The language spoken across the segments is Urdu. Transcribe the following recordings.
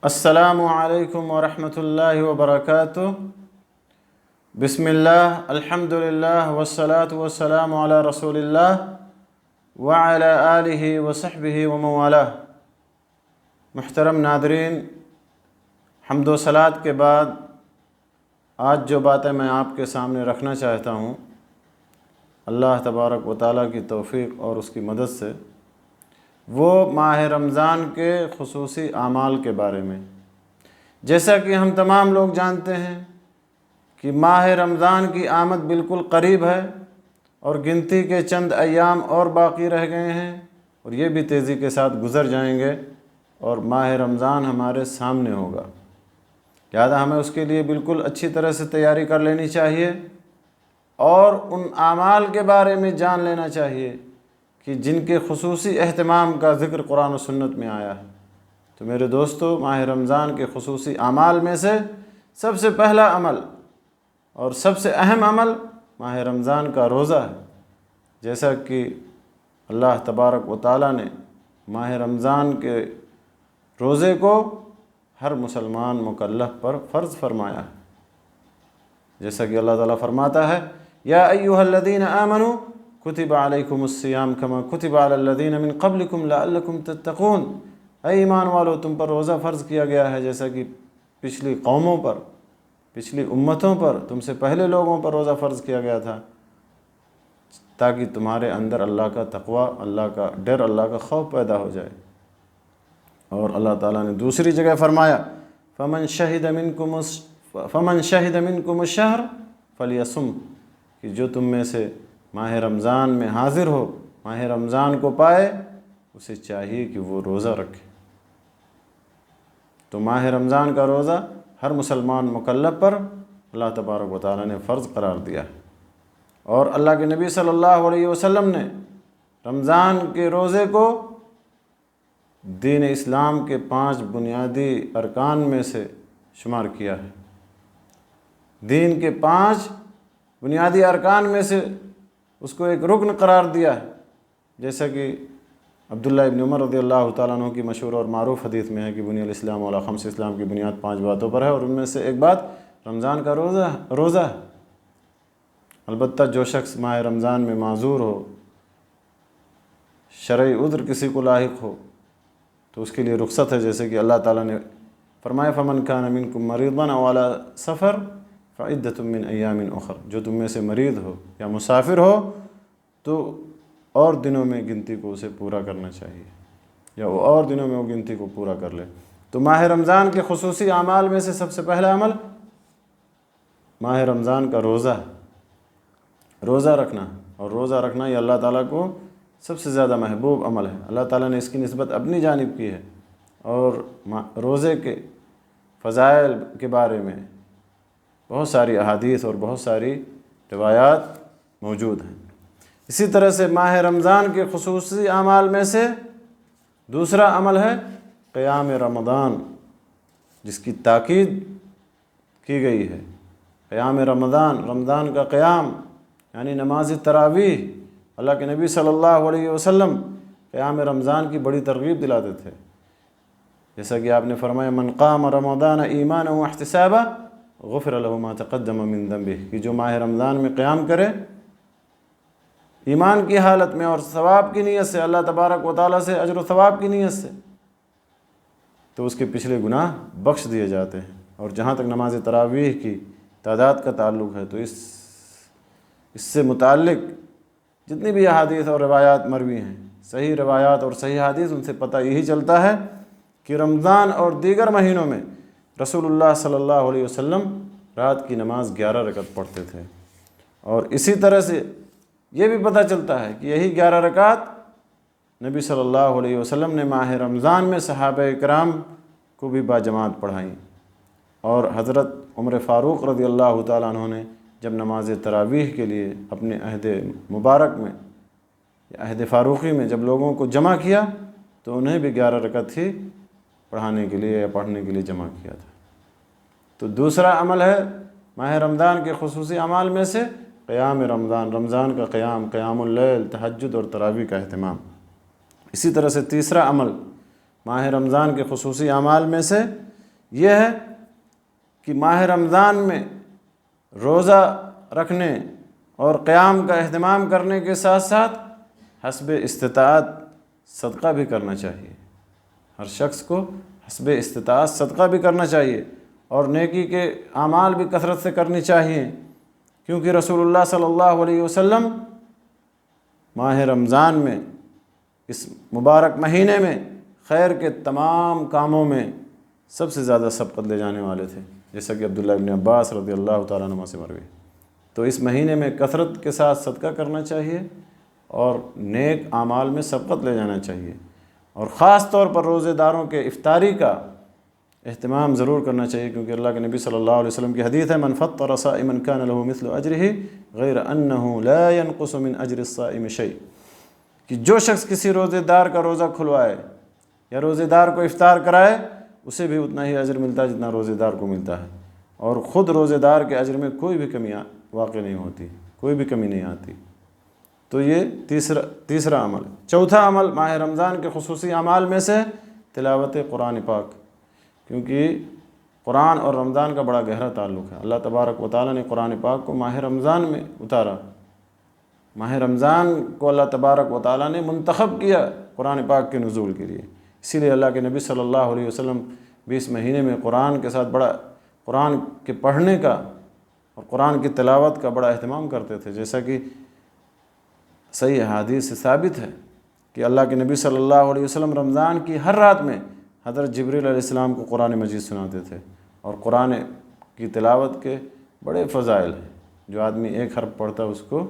السلام علیکم ورحمۃ اللہ وبرکاتہ۔ بسم اللہ، الحمد للہ والصلاة والسلام علی رسول اللہ وعلی آلہ وصحبہ ومن والاه۔ محترم ناظرین، حمد و صلوات کے بعد آج جو باتیں میں آپ کے سامنے رکھنا چاہتا ہوں، اللہ تبارک و تعالیٰ کی توفیق اور اس کی مدد سے، وہ ماہ رمضان کے خصوصی اعمال کے بارے میں۔ جیسا کہ ہم تمام لوگ جانتے ہیں کہ ماہ رمضان کی آمد بالکل قریب ہے اور گنتی کے چند ایام اور باقی رہ گئے ہیں، اور یہ بھی تیزی کے ساتھ گزر جائیں گے اور ماہ رمضان ہمارے سامنے ہوگا۔ لہذا ہمیں اس کے لیے بالکل اچھی طرح سے تیاری کر لینی چاہیے اور ان اعمال کے بارے میں جان لینا چاہیے کہ جن کے خصوصی اہتمام کا ذکر قرآن و سنت میں آیا ہے۔ تو میرے دوستو، ماہ رمضان کے خصوصی اعمال میں سے سب سے پہلا عمل اور سب سے اہم عمل ماہ رمضان کا روزہ ہے۔ جیسا کہ اللہ تبارک و تعالیٰ نے ماہ رمضان کے روزے کو ہر مسلمان مکلف پر فرض فرمایا ہے۔ جیسا کہ اللہ تعالیٰ فرماتا ہے، یا ایھا الذین آمنوا کتب علیکم الصیام کما کتب علی الذین من قبلکم لعلکم تتقون۔ اے ایمان والو، تم پر روزہ فرض کیا گیا ہے جیسا کہ پچھلی قوموں پر، پچھلی امتوں پر، تم سے پہلے لوگوں پر روزہ فرض کیا گیا تھا، تاکہ تمہارے اندر اللہ کا تقوی، اللہ کا ڈر، اللہ کا خوف پیدا ہو جائے۔ اور اللہ تعالیٰ نے دوسری جگہ فرمایا، فمن شہد منکم الشہر فلیصم، کہ جو تم میں سے ماہ رمضان میں حاضر ہو، ماہ رمضان کو پائے، اسے چاہیے کہ وہ روزہ رکھے۔ تو ماہ رمضان کا روزہ ہر مسلمان مکلف پر اللہ تبارک و تعالیٰ نے فرض قرار دیا ہے، اور اللہ کے نبی صلی اللہ علیہ وسلم نے رمضان کے روزے کو دین اسلام کے 5 بنیادی ارکان میں سے شمار کیا ہے۔ دین کے 5 بنیادی ارکان میں سے اس کو ایک رکن قرار دیا ہے، جیسا کہ عبداللہ ابن عمر رضی اللہ تعالیٰ عنہ کی مشہور اور معروف حدیث میں ہے کہ بنی الاسلام علی خمس، اسلام کی بنیاد 5 باتوں پر ہے، اور ان میں سے ایک بات رمضان کا روزہ ہے۔ البتہ جو شخص ماہ رمضان میں معذور ہو، شرعی عذر کسی کو لاحق ہو، تو اس کے لیے رخصت ہے، جیسے کہ اللہ تعالیٰ نے فرمایا، فمن کان منکم مریضا او علی سفر فعدۃ من ایام اخر، جو تم میں سے مریض ہو یا مسافر ہو تو اور دنوں میں گنتی کو اسے پورا کرنا چاہیے، یا وہ اور دنوں میں وہ گنتی کو پورا کر لے۔ تو ماہ رمضان کے خصوصی اعمال میں سے سب سے پہلا عمل ماہ رمضان کا روزہ ہے، روزہ رکھنا، اور روزہ رکھنا یہ اللہ تعالیٰ کو سب سے زیادہ محبوب عمل ہے۔ اللہ تعالیٰ نے اس کی نسبت اپنی جانب کی ہے، اور روزے کے فضائل کے بارے میں بہت ساری احادیث اور بہت ساری روایات موجود ہیں۔ اسی طرح سے ماہ رمضان کے خصوصی اعمال میں سے دوسرا عمل ہے قیام رمضان، جس کی تاکید کی گئی ہے۔ قیام رمضان، رمضان کا قیام یعنی نماز تراویح۔ اللہ کے نبی صلی اللہ علیہ وسلم قیام رمضان کی بڑی ترغیب دلاتے تھے، جیسا کہ آپ نے فرمایا، من قام رمضان ایمانا واحتسابا غفر له ما تقدم من ذنبه، کہ جو ماہ رمضان میں قیام کرے ایمان کی حالت میں اور ثواب کی نیت سے، اللہ تبارک و تعالیٰ سے اجر و ثواب کی نیت سے، تو اس کے پچھلے گناہ بخش دیے جاتے ہیں۔ اور جہاں تک نماز تراویح کی تعداد کا تعلق ہے، تو اس سے متعلق جتنی بھی احادیث اور روایات مروی ہیں، صحیح روایات اور صحیح حدیث، ان سے پتہ یہی چلتا ہے کہ رمضان اور دیگر مہینوں میں رسول اللہ صلی اللہ علیہ وسلم رات کی نماز 11 رکعت پڑھتے تھے، اور اسی طرح سے یہ بھی پتہ چلتا ہے کہ یہی 11 رکعت نبی صلی اللہ علیہ وسلم نے ماہ رمضان میں صحابہ کرام کو بھی باجماعت پڑھائیں، اور حضرت عمر فاروق رضی اللہ تعالیٰ عنہ نے جب نماز تراویح کے لیے اپنے عہد مبارک میں یا عہد فاروقی میں جب لوگوں کو جمع کیا، تو انہیں بھی 11 رکعت ہی پڑھانے کے لیے یا پڑھنے کے لیے جمع کیا تھا۔ تو دوسرا عمل ہے ماہ رمضان کے خصوصی اعمال میں سے قیام رمضان، رمضان کا قیام، قیام اللیل، تہجد اور تراویح کا اہتمام۔ اسی طرح سے تیسرا عمل ماہ رمضان کے خصوصی اعمال میں سے یہ ہے کہ ماہ رمضان میں روزہ رکھنے اور قیام کا اہتمام کرنے کے ساتھ ساتھ حسب استطاعت صدقہ بھی کرنا چاہیے۔ ہر شخص کو حسب استطاعت صدقہ بھی کرنا چاہیے اور نیکی کے اعمال بھی کثرت سے کرنی چاہیے، کیونکہ رسول اللہ صلی اللہ علیہ وسلم ماہ رمضان میں، اس مبارک مہینے میں خیر کے تمام کاموں میں سب سے زیادہ سبقت لے جانے والے تھے، جیسا کہ عبداللہ ابن عباس رضی اللہ تعالیٰ عنہ سے مروی۔ تو اس مہینے میں کثرت کے ساتھ صدقہ کرنا چاہیے اور نیک اعمال میں سبقت لے جانا چاہیے، اور خاص طور پر روزے داروں کے افطاری کا اہتمام ضرور کرنا چاہیے، کیونکہ اللہ کے نبی صلی اللہ علیہ وسلم کی حدیث ہے، من فطر صائما كان له مثل اجرہ غیر انہ لا ينقص من اجر الصائم شیء، کہ جو شخص کسی روزے دار کا روزہ کھلوائے یا روزے دار کو افطار کرائے اسے بھی اتنا ہی اجر ملتا ہے جتنا روزے دار کو ملتا ہے، اور خود روزے دار کے اجر میں کوئی بھی کمی واقع نہیں ہوتی، کوئی بھی کمی نہیں آتی۔ تو یہ تیسرا عمل۔ چوتھا عمل ماہ رمضان کے خصوصی اعمال میں سے تلاوت قرآن پاک، کیونکہ قرآن اور رمضان کا بڑا گہرا تعلق ہے۔ اللہ تبارک و تعالیٰ نے قرآن پاک کو ماہ رمضان میں اتارا، ماہ رمضان کو اللہ تبارک و تعالیٰ نے منتخب کیا قرآن پاک کے نزول کے لیے، اسی لیے اللہ کے نبی صلی اللہ علیہ وسلم بھی اس مہینے میں قرآن کے ساتھ قرآن کے پڑھنے کا اور قرآن کی تلاوت کا بڑا اہتمام کرتے تھے، جیسا کہ صحیح حدیث سے ثابت ہے کہ اللہ کے نبی صلی اللہ علیہ وسلم رمضان کی ہر رات میں حضرت جبریل علیہ السلام کو قرآن مجید سناتے تھے، اور قرآن کی تلاوت کے بڑے فضائل ہیں۔ جو آدمی ایک حرف پڑھتا ہے اس کو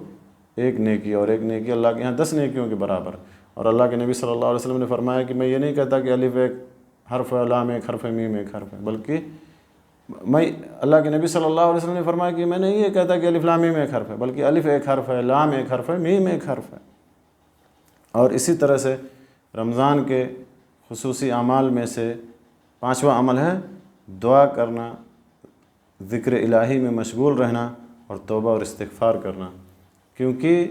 ایک نیکی، اور ایک نیکی اللہ کے ہاں 10 نیکیوں کے برابر۔ اور اللہ کے نبی صلی اللہ علیہ وسلم نے فرمایا کہ میں یہ نہیں کہتا کہ الف ایک حرف ہے، لام ایک حرف ہے، میم ایک حرف ہے، بلکہ اللہ کے نبی صلی اللہ علیہ وسلم نے فرمایا کہ میں نہیں یہ کہتا کہ الف لام میم ایک حرف ہے، بلکہ الف ایک حرف ہے، لام ایک حرف ہے، میم ایک حرف ہے۔ اور اسی طرح سے رمضان کے خصوصی اعمال میں سے 5واں عمل ہے دعا کرنا، ذکر الہی میں مشغول رہنا اور توبہ اور استغفار کرنا، کیونکہ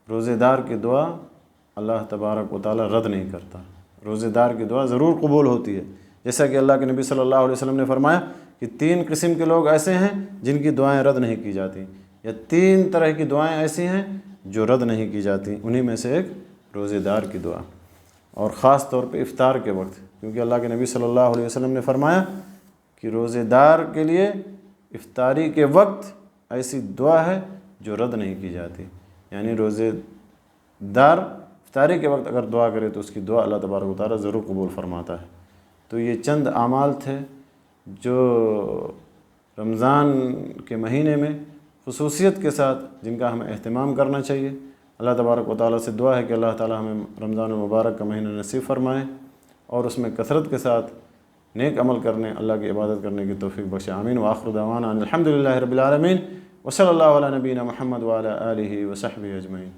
روزے دار کی دعا اللہ تبارک و تعالیٰ رد نہیں کرتا، روزے دار کی دعا ضرور قبول ہوتی ہے، جیسا کہ اللہ کے نبی صلی اللہ علیہ وسلم نے فرمایا کہ 3 قسم کے لوگ ایسے ہیں جن کی دعائیں رد نہیں کی جاتی، یا 3 طرح کی دعائیں ایسی ہیں جو رد نہیں کی جاتی، انہی میں سے ایک روزے دار کی دعا، اور خاص طور پہ افطار کے وقت، کیونکہ اللہ کے نبی صلی اللہ علیہ وسلم نے فرمایا کہ روزے دار کے لیے افطاری کے وقت ایسی دعا ہے جو رد نہیں کی جاتی، یعنی روزے دار افطاری کے وقت اگر دعا کرے تو اس کی دعا اللہ تبارک و تعالیٰ ضرور قبول فرماتا ہے۔ تو یہ چند اعمال تھے جو رمضان کے مہینے میں خصوصیت کے ساتھ جن کا ہمیں اہتمام کرنا چاہیے۔ اللہ تبارک و تعالیٰ سے دعا ہے کہ اللہ تعالیٰ ہمیں رمضان المبارک کا مہینہ نصیب فرمائے اور اس میں کثرت کے ساتھ نیک عمل کرنے، اللہ کی عبادت کرنے کی توفیق بخشے۔ آمین۔ وآخر دعوانا ان الحمد للہ رب العالمین، وصلی اللہ علی نبینا محمد وعلی آلہ وصحبہ اجمعین۔